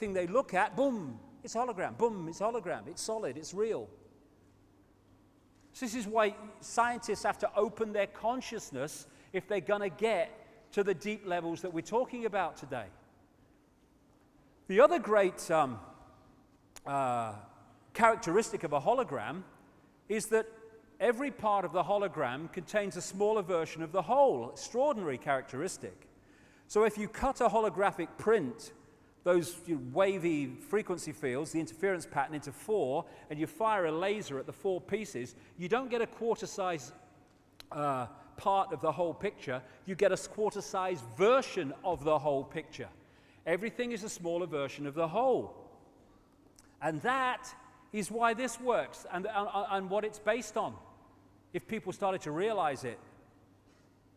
everything they look at, boom, it's hologram, boom, it's hologram, it's solid, it's real. So this is why scientists have to open their consciousness if they're going to get to the deep levels that we're talking about today. The other great characteristic of a hologram is that every part of the hologram contains a smaller version of the whole. Extraordinary characteristic. So if you cut a holographic print, those wavy frequency fields, the interference pattern, into 4, and you fire a laser at the 4 pieces, you don't get a quarter-size part of the whole picture. You get a quarter-size version of the whole picture. Everything is a smaller version of the whole. And that is why this works and what it's based on, if people started to realize it.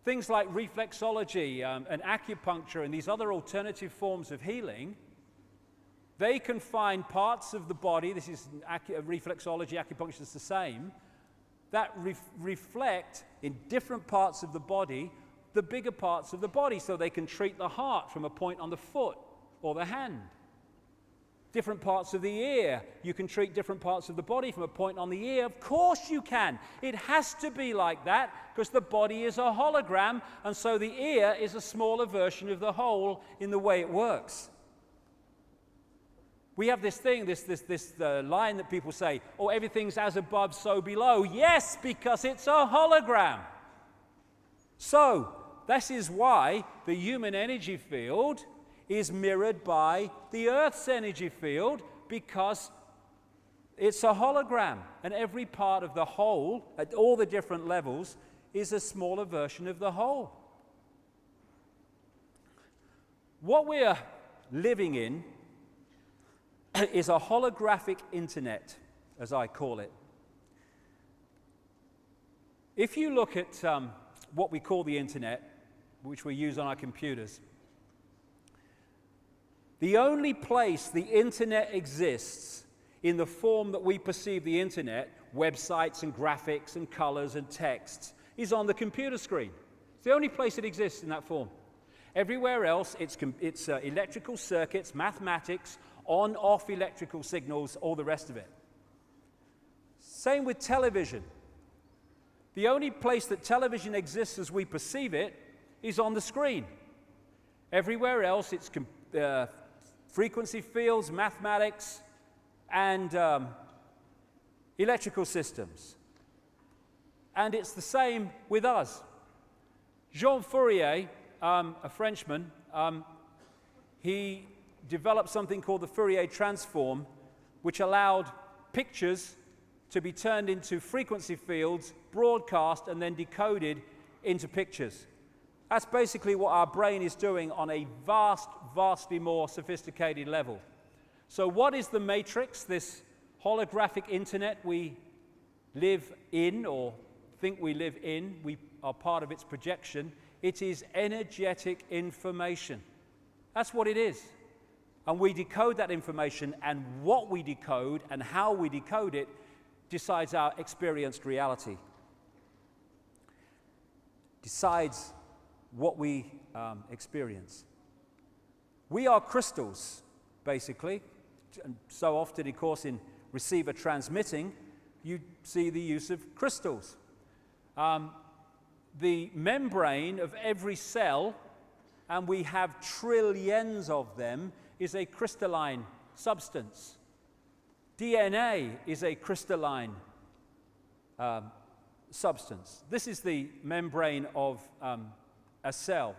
Things like reflexology and acupuncture and these other alternative forms of healing, they can find parts of the body, this is reflexology, acupuncture is the same, that reflect in different parts of the body the bigger parts of the body, so they can treat the heart from a point on the foot or the hand. Different parts of the ear, you can treat different parts of the body from a point on the ear. Of course you can. It has to be like that because the body is a hologram, and so the ear is a smaller version of the whole in the way it works. We have this thing, this line that people say, oh, everything's as above, so below. Yes, because it's a hologram. So, this is why the human energy field is mirrored by the Earth's energy field, because it's a hologram, and every part of the whole, at all the different levels, is a smaller version of the whole. What we're living in is a holographic internet, as I call it. If you look at what we call the internet, which we use on our computers, the only place the internet exists in the form that we perceive the internet, websites and graphics and colors and texts, is on the computer screen. It's the only place it exists in that form. Everywhere else, it's electrical circuits, mathematics, on-off electrical signals, all the rest of it. Same with television. The only place that television exists as we perceive it is on the screen. Everywhere else, it's frequency fields, mathematics, and electrical systems. And it's the same with us. Jean Fourier, a Frenchman, he developed something called the Fourier transform, which allowed pictures to be turned into frequency fields, broadcast, and then decoded into pictures. That's basically what our brain is doing on a vastly more sophisticated level. So what is the matrix, this holographic internet we live in or think we live in? We are part of its projection. It is energetic information. That's what it is. And we decode that information, and what we decode and how we decode it decides our experienced reality. Decides what we experience. We are crystals, basically. And so often, of course, in receiver transmitting, you see the use of crystals. The membrane of every cell, and we have trillions of them, is a crystalline substance. DNA is a crystalline substance. This is the membrane of a cell.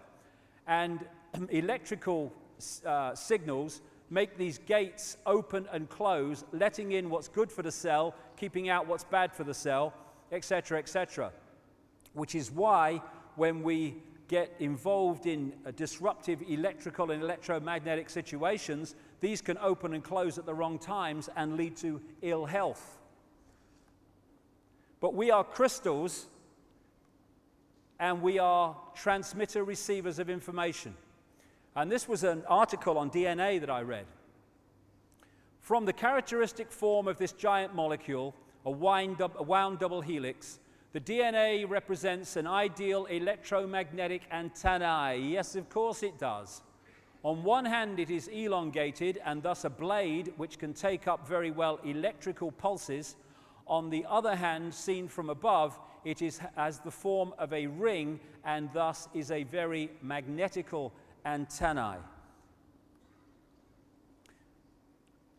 And electrical signals make these gates open and close, letting in what's good for the cell, keeping out what's bad for the cell, etc., etc. Which is why when we get involved in disruptive electrical and electromagnetic situations, these can open and close at the wrong times and lead to ill health. But we are crystals, and we are transmitter receivers of information. And this was an article on DNA that I read. From the characteristic form of this giant molecule, a wound double helix, the DNA represents an ideal electromagnetic antennae. Yes, of course it does. On one hand, it is elongated and thus a blade which can take up very well electrical pulses. On the other hand, seen from above, it has the form of a ring and thus is a very magnetical antennae.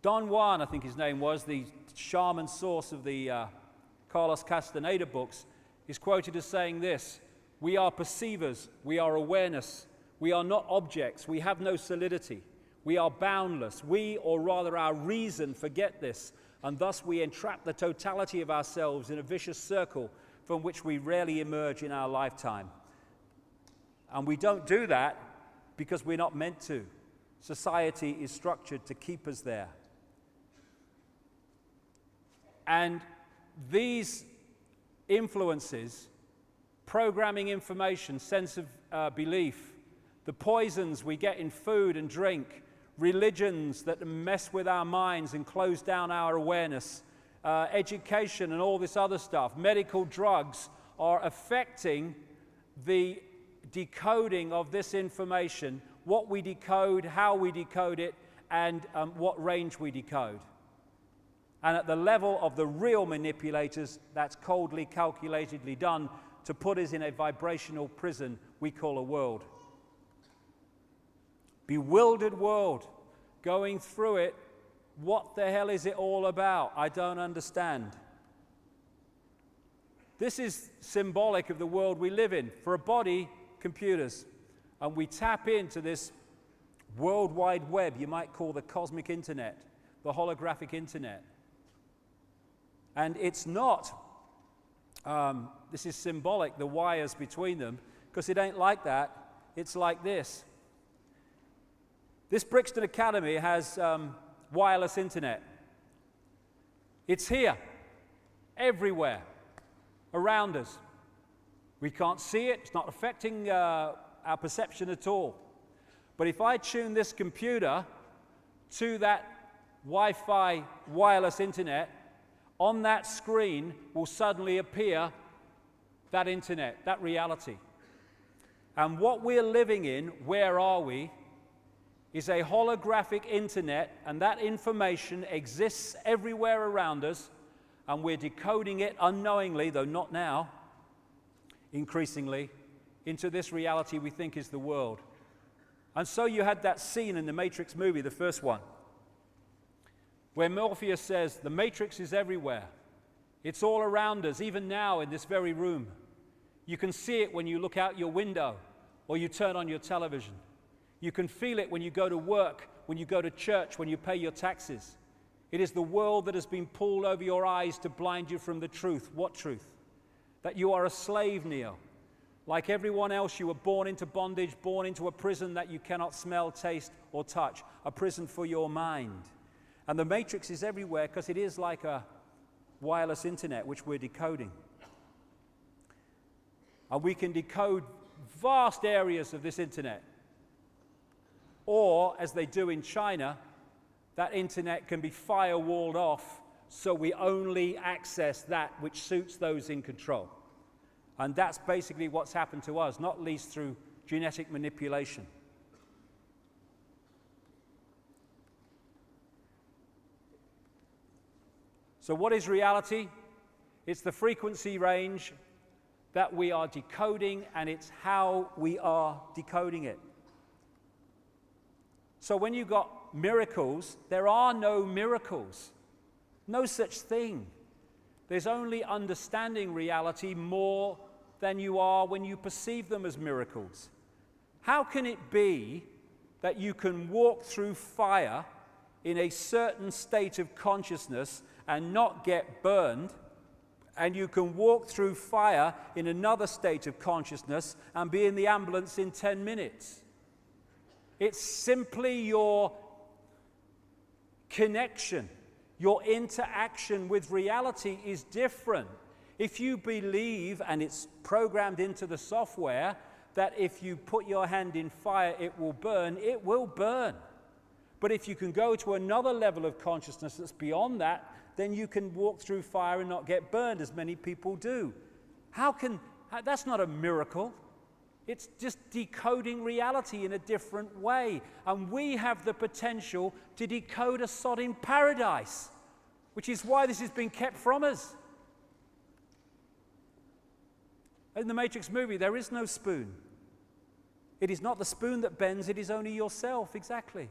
Don Juan, I think his name was, the shaman source of the Carlos Castaneda books, is quoted as saying this: "We are perceivers, we are awareness, we are not objects, we have no solidity, we are boundless, we, or rather our reason, forget this, and thus we entrap the totality of ourselves in a vicious circle from which we rarely emerge in our lifetime." And we don't do that because we're not meant to. Society is structured to keep us there. And these influences, programming information, sense of belief, the poisons we get in food and drink, religions that mess with our minds and close down our awareness, education and all this other stuff, medical drugs are affecting the decoding of this information, what we decode, how we decode it, and what range we decode. And at the level of the real manipulators, that's coldly, calculatedly done to put us in a vibrational prison we call a world. Bewildered world, going through it. What the hell is it all about? I don't understand. This is symbolic of the world we live in. For a body, computers. And we tap into this World Wide Web, you might call the cosmic internet, the holographic internet. And it's not, this is symbolic, the wires between them, because it ain't like that. It's like this. This Brixton Academy has wireless internet. It's here, everywhere, around us. We can't see it. It's not affecting our perception at all. But if I tune this computer to that Wi-Fi wireless internet, on that screen will suddenly appear that internet, that reality. And what we're living in, where are we, is a holographic internet, and that information exists everywhere around us, and we're decoding it unknowingly, though not now, increasingly, into this reality we think is the world. And so you had that scene in the Matrix movie, the first one, where Morpheus says, the Matrix is everywhere. It's all around us, even now in this very room. You can see it when you look out your window or you turn on your television. You can feel it when you go to work, when you go to church, when you pay your taxes. It is the world that has been pulled over your eyes to blind you from the truth. What truth? That you are a slave, Neo. Like everyone else, you were born into bondage, born into a prison that you cannot smell, taste, or touch, a prison for your mind. And the Matrix is everywhere because it is like a wireless internet which we're decoding. And we can decode vast areas of this internet. Or, as they do in China, that internet can be firewalled off so we only access that which suits those in control. And that's basically what's happened to us, not least through genetic manipulation. So what is reality? It's the frequency range that we are decoding, and it's how we are decoding it. So when you got miracles, there are no miracles. No such thing. There's only understanding reality more than you are when you perceive them as miracles. How can it be that you can walk through fire in a certain state of consciousness and not get burned, and you can walk through fire in another state of consciousness and be in the ambulance in 10 minutes? It's simply your connection, your interaction with reality is different. If you believe, and it's programmed into the software, that if you put your hand in fire it will burn, it will burn. But if you can go to another level of consciousness that's beyond that, then you can walk through fire and not get burned, as many people do. That's not a miracle. It's just decoding reality in a different way. And we have the potential to decode a sodding paradise, which is why this has been kept from us. In the Matrix movie, there is no spoon. It is not the spoon that bends, it is only yourself, exactly.